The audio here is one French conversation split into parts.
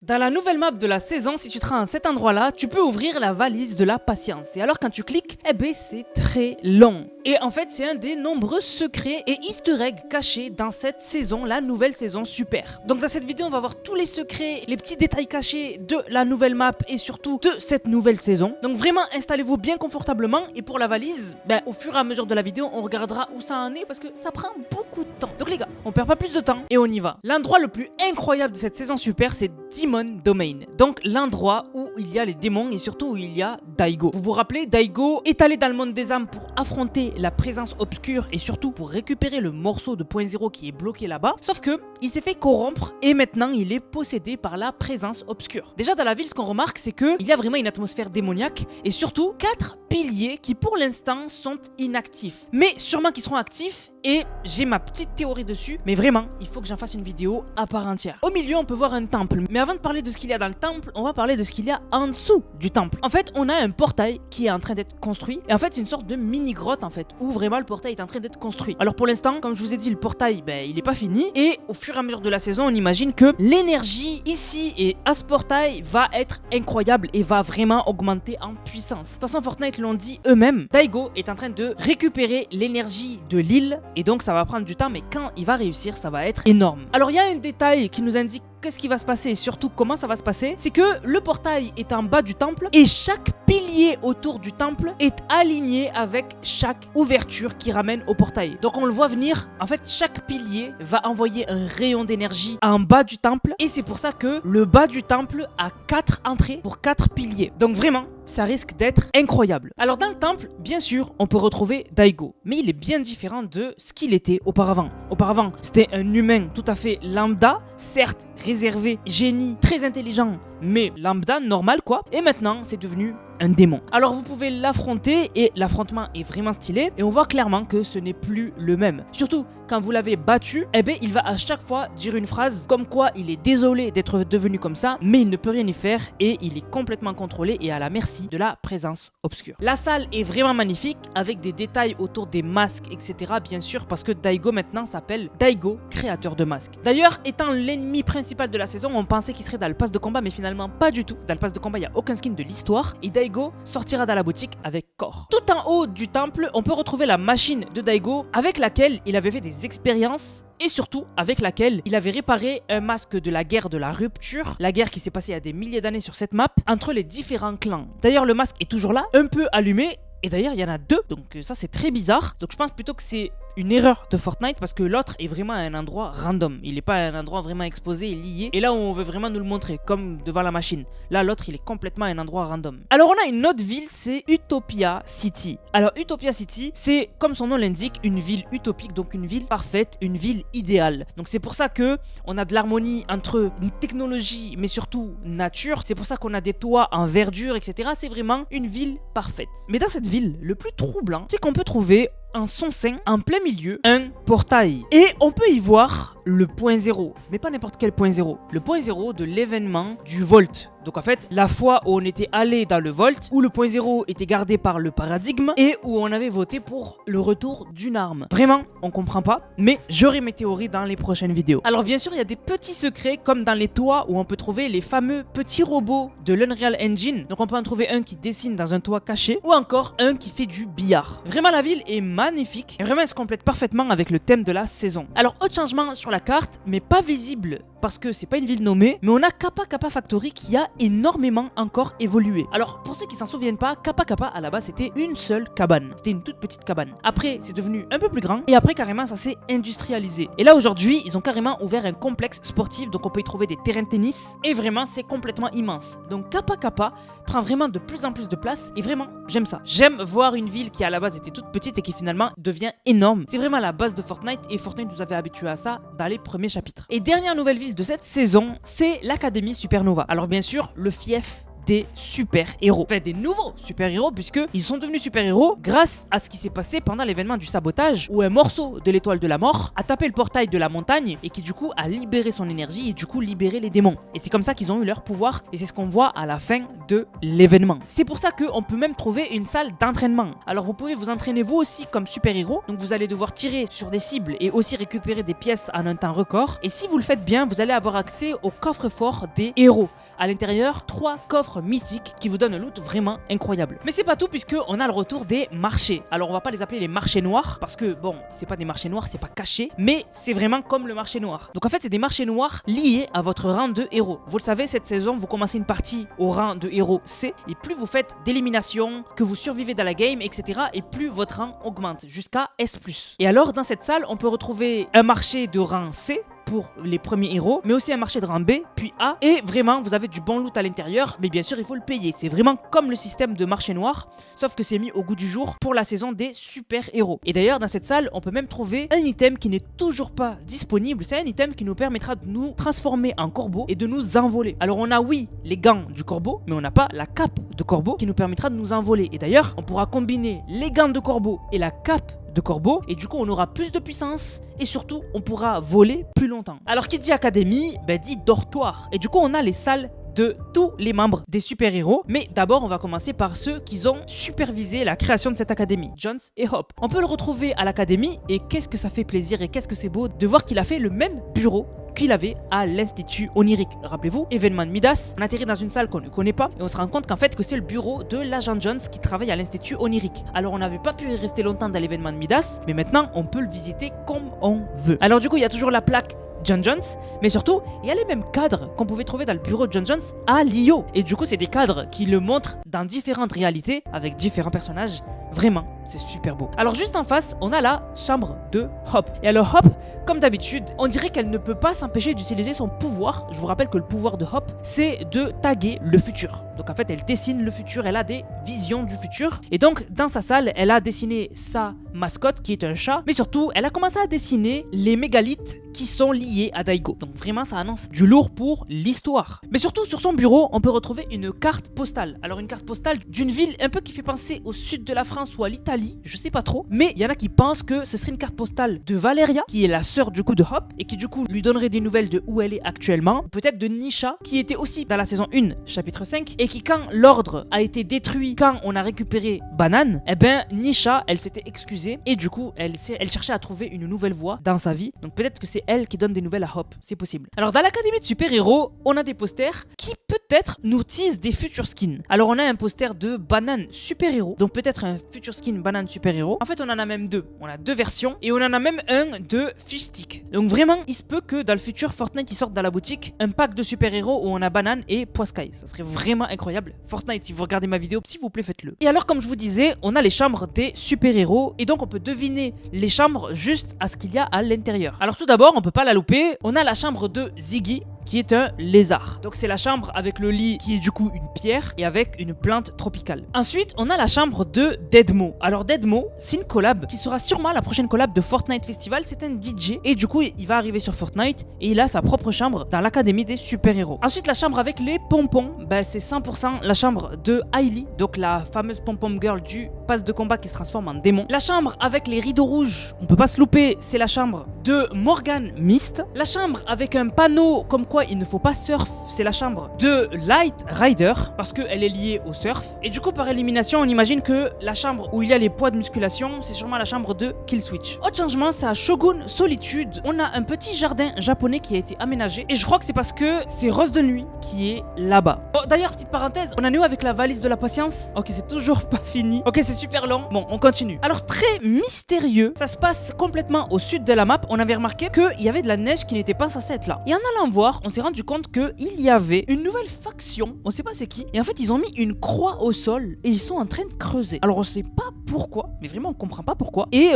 Dans la nouvelle map de la saison, si tu te rends à cet endroit-là, tu peux ouvrir la valise de la patience. Et alors quand tu cliques, eh ben c'est très long. Et en fait, c'est un des nombreux secrets et easter eggs cachés dans cette saison, la nouvelle saison super. Donc dans cette vidéo, on va voir tous les secrets, les petits détails cachés de la nouvelle map et surtout de cette nouvelle saison. Donc vraiment, installez-vous bien confortablement. Et pour la valise, au fur et à mesure de la vidéo, on regardera où ça en est parce que ça prend beaucoup de temps. Donc les gars, on perd pas plus de temps et on y va. L'endroit le plus incroyable de cette saison super, c'est Demon Domain. Donc l'endroit où il y a les démons et surtout où il y a Daigo. Vous vous rappelez, Daigo est allé dans le monde des âmes pour affronter la présence obscure et surtout pour récupérer le morceau de point 0 qui est bloqué là-bas. Sauf que il s'est fait corrompre et maintenant il est possédé par la présence obscure. Déjà dans la ville, ce qu'on remarque, c'est qu'il y a vraiment une atmosphère démoniaque et surtout 4 piliers qui pour l'instant sont inactifs. Mais sûrement qu'ils seront actifs et j'ai ma petite théorie dessus. Mais vraiment, il faut que j'en fasse une vidéo à part entière. Au milieu, on peut voir un temple. Mais avant de parler de ce qu'il y a dans le temple, on va parler de ce qu'il y a en dessous du temple. En fait, on a un portail qui est en train d'être construit. Et en fait, c'est une sorte de mini-grotte en fait, où vraiment le portail est en train d'être construit. Alors pour l'instant, comme je vous ai dit, le portail, il est pas fini. Et au fur et à mesure de la saison, on imagine que l'énergie ici et à ce portail va être incroyable et va vraiment augmenter en puissance. De toute façon, Fortnite l'ont dit eux-mêmes. Daigo est en train de récupérer l'énergie de l'île. Et donc ça va prendre du temps, mais quand il va réussir, ça va être énorme. Alors il y a un détail qui nous indique qu'est-ce qui va se passer et surtout comment ça va se passer. C'est que le portail est en bas du temple et chaque pilier autour du temple est aligné avec chaque ouverture qui ramène au portail. Donc on le voit venir. En fait, chaque pilier va envoyer un rayon d'énergie en bas du temple et c'est pour ça que le bas du temple a 4 entrées pour 4 piliers. Donc vraiment, ça risque d'être incroyable. Alors dans le temple, bien sûr, on peut retrouver Daigo, mais il est bien différent de ce qu'il était auparavant. Auparavant, c'était un humain tout à fait lambda, certes réservé, génie, très intelligent, mais lambda, normal quoi. Et maintenant, c'est devenu un démon. Alors vous pouvez l'affronter et l'affrontement est vraiment stylé et on voit clairement que ce n'est plus le même. Surtout quand vous l'avez battu, il va à chaque fois dire une phrase comme quoi il est désolé d'être devenu comme ça, mais il ne peut rien y faire et il est complètement contrôlé et à la merci de la présence obscure. La salle est vraiment magnifique avec des détails autour des masques, etc. Bien sûr parce que Daigo maintenant s'appelle Daigo, créateur de masques. D'ailleurs, étant l'ennemi principal de la saison, on pensait qu'il serait dans le pass de combat, mais finalement pas du tout. Dans le pass de combat, il n'y a aucun skin de l'histoire et Daigo sortira dans la boutique avec Core. Tout en haut du temple, on peut retrouver la machine de Daigo avec laquelle il avait fait des expériences et surtout avec laquelle il avait réparé un masque de la guerre de la rupture, la guerre qui s'est passée il y a des milliers d'années sur cette map entre les différents clans. D'ailleurs, le masque est toujours là, un peu allumé. Et d'ailleurs, il y en a 2, donc ça c'est très bizarre. Donc je pense plutôt que c'est une erreur de Fortnite parce que l'autre est vraiment à un endroit random. Il n'est pas à un endroit vraiment exposé et lié. Et là où on veut vraiment nous le montrer, comme devant la machine. Là, l'autre, il est complètement à un endroit random. Alors on a une autre ville, c'est Utopia City. Alors Utopia City, c'est comme son nom l'indique, une ville utopique, donc une ville parfaite, une ville idéale. Donc c'est pour ça que on a de l'harmonie entre une technologie, mais surtout nature. C'est pour ça qu'on a des toits en verdure, etc. C'est vraiment une ville parfaite. Mais dans cette ville, le plus troublant, c'est qu'on peut trouver en son sein, en plein milieu, un portail. Et on peut y voir le point 0. Mais pas n'importe quel point 0. Le point 0 de l'événement du Volt. Donc en fait, la fois où on était allé dans le Volt, où le point 0 était gardé par le paradigme et où on avait voté pour le retour d'une arme. Vraiment, on comprend pas, mais j'aurai mes théories dans les prochaines vidéos. Alors bien sûr, il y a des petits secrets comme dans les toits où on peut trouver les fameux petits robots de l'Unreal Engine. Donc on peut en trouver un qui dessine dans un toit caché ou encore un qui fait du billard. Vraiment, la ville est magnifique et vraiment elle se complète parfaitement avec le thème de la saison. Alors autre changement sur la carte, mais pas visible parce que c'est pas une ville nommée, mais on a Kappa Kappa Factory qui a énormément encore évolué. Alors pour ceux qui s'en souviennent pas, Kappa Kappa à la base c'était une seule cabane, c'était une toute petite cabane. Après c'est devenu un peu plus grand et après carrément ça s'est industrialisé. Et là aujourd'hui ils ont carrément ouvert un complexe sportif, donc on peut y trouver des terrains de tennis et vraiment c'est complètement immense. Donc Kappa Kappa prend vraiment de plus en plus de place et vraiment j'aime ça. J'aime voir une ville qui à la base était toute petite et qui finalement devient énorme. C'est vraiment la base de Fortnite et Fortnite nous avait habitué à ça dans les premiers chapitres. Et dernière nouvelle ville de cette saison, c'est l'Académie Supernova. Alors bien sûr, le fief des super-héros. Enfin, des nouveaux super-héros, puisqu'ils sont devenus super-héros grâce à ce qui s'est passé pendant l'événement du sabotage, où un morceau de l'étoile de la mort a tapé le portail de la montagne et qui du coup a libéré son énergie et du coup libéré les démons. Et c'est comme ça qu'ils ont eu leur pouvoir et c'est ce qu'on voit à la fin de l'événement. C'est pour ça qu'on peut même trouver une salle d'entraînement. Alors vous pouvez vous entraîner vous aussi comme super-héros, donc vous allez devoir tirer sur des cibles et aussi récupérer des pièces en un temps record. Et si vous le faites bien, vous allez avoir accès au coffre-fort des héros. À l'intérieur, 3 coffres mystiques qui vous donnent un loot vraiment incroyable. Mais c'est pas tout puisqu'on a le retour des marchés. Alors on va pas les appeler les marchés noirs parce que bon, c'est pas des marchés noirs, c'est pas caché, mais c'est vraiment comme le marché noir. Donc en fait, c'est des marchés noirs liés à votre rang de héros. Vous le savez, cette saison, vous commencez une partie au rang de héros C et plus vous faites d'élimination, que vous survivez dans la game, etc. et plus votre rang augmente jusqu'à S+. Et alors dans cette salle, on peut retrouver un marché de rang C pour les premiers héros, mais aussi un marché de rang B, puis A, et vraiment vous avez du bon loot à l'intérieur, mais bien sûr il faut le payer. C'est vraiment comme le système de marché noir, sauf que c'est mis au goût du jour pour la saison des super héros. Et d'ailleurs dans cette salle, on peut même trouver un item qui n'est toujours pas disponible. C'est un item qui nous permettra de nous transformer en corbeau et de nous envoler. Alors on a oui les gants du corbeau, mais on n'a pas la cape de corbeau qui nous permettra de nous envoler. Et d'ailleurs on pourra combiner les gants de corbeau et la cape de corbeau et du coup on aura plus de puissance et surtout on pourra voler plus longtemps. Alors qui dit académie, dit dortoir et du coup on a les salles de tous les membres des super-héros, mais d'abord on va commencer par ceux qui ont supervisé la création de cette académie, Jones et Hop. On peut le retrouver à l'académie et qu'est-ce que ça fait plaisir et qu'est-ce que c'est beau de voir qu'il a fait le même bureau qu'il avait à l'Institut Onirique. Rappelez-vous, événement de Midas, on atterrit dans une salle qu'on ne connaît pas et on se rend compte qu'en fait que c'est le bureau de l'agent Jones qui travaille à l'Institut Onirique. Alors on n'avait pas pu y rester longtemps dans l'événement de Midas, mais maintenant on peut le visiter comme on veut. Alors du coup il y a toujours la plaque John Jones, mais surtout, il y a les mêmes cadres qu'on pouvait trouver dans le bureau de John Jones à Lio. Et du coup, c'est des cadres qui le montrent dans différentes réalités avec différents personnages. Vraiment, c'est super beau. Alors juste en face, on a la chambre de Hop. Et alors Hop, comme d'habitude, on dirait qu'elle ne peut pas s'empêcher d'utiliser son pouvoir. Je vous rappelle que le pouvoir de Hop, c'est de taguer le futur. Donc en fait, elle dessine le futur, elle a des visions du futur. Et donc, dans sa salle, elle a dessiné sa mascotte qui est un chat. Mais surtout, elle a commencé à dessiner les mégalithes qui sont liés à Daigo. Donc vraiment, ça annonce du lourd pour l'histoire. Mais surtout, sur son bureau, on peut retrouver une carte postale. Alors une carte postale d'une ville un peu qui fait penser au sud de la France ou à l'Italie, je sais pas trop. Mais il y en a qui pensent que ce serait une carte postale de Valeria, qui est la sœur du coup de Hop, et qui du coup lui donnerait des nouvelles de où elle est actuellement. Peut-être de Nisha, qui était aussi dans la saison 1, chapitre 5, et qui quand l'ordre a été détruit, quand on a récupéré Banane, eh ben Nisha, elle s'était excusée, et du coup, elle cherchait à trouver une nouvelle voie dans sa vie. Donc peut-être que c'est elle qui donne des nouvelles à Hop, c'est possible. Alors dans l'académie de super-héros, on a des posters qui peut-être nous teasent des futurs skins. Alors on a un poster de Banane super-héros, donc peut-être un futur skin Banane super-héros. En fait on en a même deux, on a deux versions, et on en a même un de Fish Stick. Donc vraiment, il se peut que dans le futur Fortnite il sorte dans la boutique un pack de super-héros où on a Banane et Poiscaille. Ça serait vraiment incroyable. Fortnite, si vous regardez ma vidéo, s'il vous plaît faites-le. Et alors comme je vous disais, on a les chambres des super-héros, et donc on peut deviner les chambres juste à ce qu'il y a à l'intérieur. Alors tout d'abord, on peut pas la louper, on a la chambre de Ziggy, qui est un lézard. Donc c'est la chambre avec le lit qui est du coup une pierre et avec une plante tropicale. Ensuite, on a la chambre de Deadmo. Alors Deadmo, c'est une collab qui sera sûrement la prochaine collab de Fortnite Festival. C'est un DJ et du coup, il va arriver sur Fortnite et il a sa propre chambre dans l'académie des super-héros. Ensuite, la chambre avec les pompons, c'est 100% la chambre de Hailey, donc la fameuse pom-pom girl du pass de combat qui se transforme en démon. La chambre avec les rideaux rouges, on peut pas se louper, c'est la chambre de Morgan Mist. La chambre avec un panneau comme quoi il ne faut pas surf, c'est la chambre de Light Rider parce qu'elle est liée au surf. Et du coup par élimination on imagine que la chambre où il y a les poids de musculation c'est sûrement la chambre de Kill Switch. Autre changement, c'est à Shogun Solitude, on a un petit jardin japonais qui a été aménagé et je crois que c'est parce que c'est Rose de Nuit qui est là-bas. Bon, d'ailleurs petite parenthèse, on a nous avec la valise de la patience. Ok, c'est toujours pas fini. Ok, c'est super long. Bon, on continue. Alors très mystérieux, ça se passe complètement au sud de la map. On avait remarqué qu'il y avait de la neige qui n'était pas censée être là. Et en allant voir, on s'est rendu compte qu'il y avait une nouvelle faction, on sait pas c'est qui, et en fait ils ont mis une croix au sol et ils sont en train de creuser. Alors on sait pas pourquoi, mais vraiment on comprend pas pourquoi. Et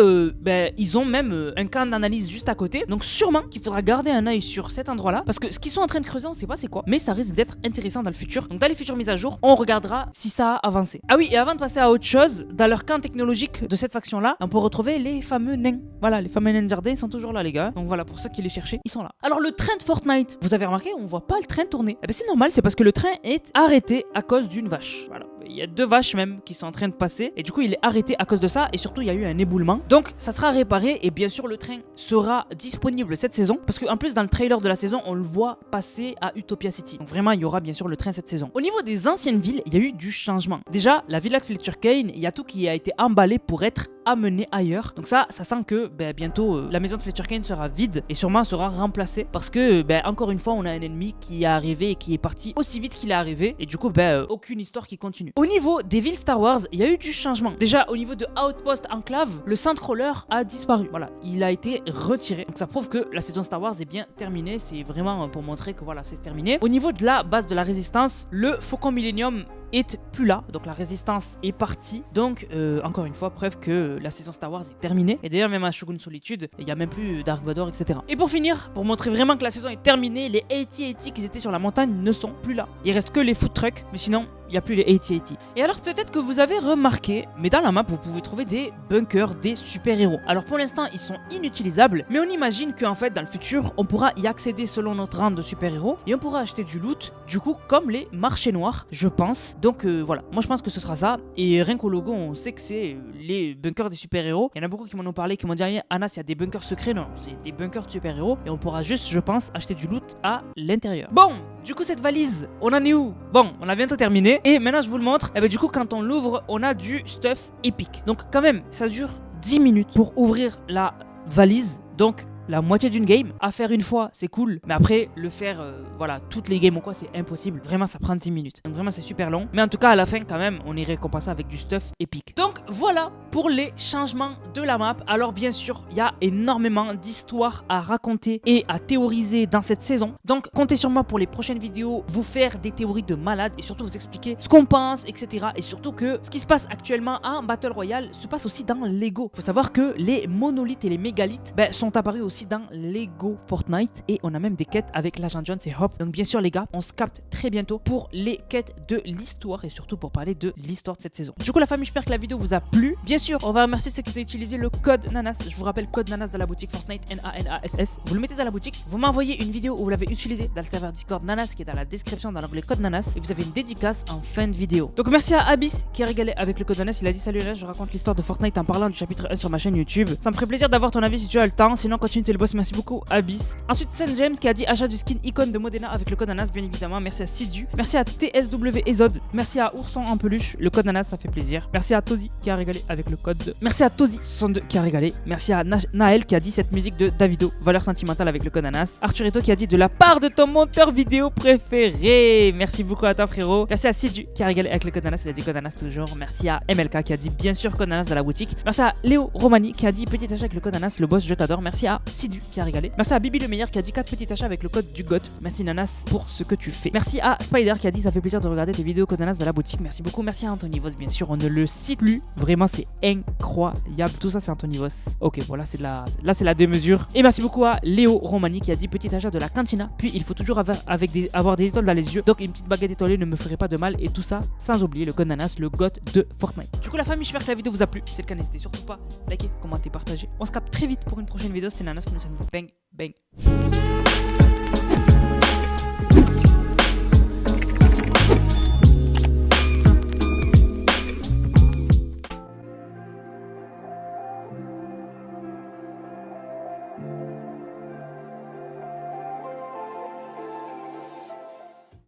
ils ont même un camp d'analyse juste à côté, donc sûrement qu'il faudra garder un œil sur cet endroit là, parce que ce qu'ils sont en train de creuser on sait pas c'est quoi, mais ça risque d'être intéressant dans le futur. Donc dans les futures mises à jour, on regardera si ça a avancé. Ah oui, et avant de passer à autre chose, dans leur camp technologique de cette faction-là, on peut retrouver les fameux nains. Voilà, les fameux nains de jardin sont toujours là, les gars. Donc voilà, pour ceux qui les cherchaient, ils sont là. Alors le train de Fortnite, vous avez remarqué, on voit pas le train tourner. Eh bien c'est normal, c'est parce que le train est arrêté à cause d'une vache. Voilà. Il y a 2 vaches même qui sont en train de passer et du coup il est arrêté à cause de ça et surtout il y a eu un éboulement. Donc ça sera réparé et bien sûr le train sera disponible cette saison parce qu'en plus dans le trailer de la saison on le voit passer à Utopia City. Donc vraiment il y aura bien sûr le train cette saison. Au niveau des anciennes villes, il y a eu du changement. Déjà la villa de Fletcher Kane, il y a tout qui a été emballé pour être amené ailleurs. Donc ça sent que bientôt la maison de Fletcher Kane sera vide et sûrement sera remplacée parce que encore une fois on a un ennemi qui est arrivé et qui est parti aussi vite qu'il est arrivé et du coup aucune histoire qui continue. Au niveau des villes Star Wars, il y a eu du changement. Déjà au niveau de Outpost Enclave, le Sandcrawler a disparu. Voilà, il a été retiré. Donc ça prouve que la saison Star Wars est bien terminée. C'est vraiment pour montrer que voilà, c'est terminé. Au niveau de la base de la résistance, le Faucon Millennium est plus là, donc la résistance est partie. Donc encore une fois, preuve que la saison Star Wars est terminée. Et d'ailleurs même à Shogun Solitude, il n'y a même plus Dark Vador, etc. Et pour finir, pour montrer vraiment que la saison est terminée, les AT-AT qui étaient sur la montagne ne sont plus là. Il reste que les food trucks, mais sinon il n'y a plus les AT-AT. Et alors peut-être que vous avez remarqué, mais dans la map vous pouvez trouver des bunkers des super-héros. Alors pour l'instant ils sont inutilisables, mais on imagine qu'en fait dans le futur on pourra y accéder selon notre rang de super-héros et on pourra acheter du loot, du coup comme les marchés noirs, je pense. Donc voilà, moi je pense que ce sera ça. Et rien qu'au logo on sait que c'est les bunkers des super-héros. Il y en a beaucoup qui m'en ont parlé, qui m'ont dit Anas il y a des bunkers secrets. Non, c'est des bunkers de super-héros et on pourra juste, je pense, acheter du loot à l'intérieur. Bon, du coup cette valise, on en est où? Bon, on a bientôt terminé. Et maintenant je vous le montre. Du coup quand on l'ouvre, on a du stuff épique. Donc quand même, ça dure 10 minutes pour ouvrir la valise. Donc la moitié d'une game. À faire une fois, c'est cool. Mais après, le faire, voilà, toutes les games ou quoi, c'est impossible. Vraiment, ça prend 10 minutes. Donc vraiment, c'est super long. Mais en tout cas, à la fin, quand même, on est récompensé avec du stuff épique. Donc voilà pour les changements de la map. Alors bien sûr, il y a énormément d'histoires à raconter et à théoriser dans cette saison. Donc comptez sur moi pour les prochaines vidéos, vous faire des théories de malade et surtout vous expliquer ce qu'on pense, etc. Et surtout que ce qui se passe actuellement en Battle Royale se passe aussi dans Lego. Faut savoir que les monolithes et les mégalithes sont apparus aussi dans Lego Fortnite et on a même des quêtes avec l'agent Jones et Hop. Donc bien sûr les gars, on se capte très bientôt pour les quêtes de l'histoire et surtout pour parler de l'histoire de cette saison. Du coup la famille, j'espère que la vidéo vous a plu. Bien sûr, on va remercier ceux qui ont utilisé le code NANAS. Je vous rappelle, code NANAS dans la boutique Fortnite, NANASS. Vous le mettez dans la boutique, vous m'envoyez une vidéo où vous l'avez utilisé dans le serveur Discord NANAS qui est dans la description dans l'onglet code NANAS et vous avez une dédicace en fin de vidéo. Donc merci à Abyss qui a régalé avec le code NANAS. Il a dit salut là, je raconte l'histoire de Fortnite en parlant du chapitre 1 sur ma chaîne YouTube. Ça me ferait plaisir d'avoir ton avis si tu as le temps. Sinon continue, t'es le boss. Merci beaucoup Abyss. Ensuite Saint James qui a dit achat du skin icône de Modena avec le code NANAS bien évidemment. Merci à Sidu. Merci à TSW Ezod. Merci à Ourson en peluche. Le code NANAS ça fait plaisir. Merci à Tozi qui a régalé avec le code. Merci à Tozi62 qui a régalé. Merci à Naël qui a dit cette musique de Davido, valeur sentimentale avec le code NANAS. Arturito qui a dit de la part de ton monteur vidéo préféré. Merci beaucoup à toi frérot. Merci à Sidu qui a régalé avec le code NANAS. Il a dit code NANAS toujours. Merci à MLK qui a dit bien sûr code NANAS dans la boutique. Merci à Léo Romani qui a dit petit achat avec le code NANAS. Le boss je t'adore. Merci à Sidu qui a régalé. Merci à Bibi le meilleur qui a dit 4 petits achats avec le code du GOT. Merci Nanas pour ce que tu fais. Merci à Spider qui a dit ça fait plaisir de regarder tes vidéos code Nanas dans la boutique. Merci beaucoup. Merci à Anthony Voss bien sûr. On ne le cite plus. Vraiment c'est incroyable. Tout ça c'est Anthony Voss. Ok voilà c'est de la... Là c'est la démesure. Et merci beaucoup à Léo Romani qui a dit petit achat de la cantina. Puis il faut toujours avoir des étoiles dans les yeux. Donc une petite baguette étoilée ne me ferait pas de mal. Et tout ça sans oublier le code Nanas, le GOT de Fortnite. Du coup la famille, j'espère que la vidéo vous a plu. Si c'est le cas n'hésitez surtout pas à liker, commenter, partager. On se capte très vite pour une prochaine vidéo. C'était Nanas pour une chaîne. Bang bang.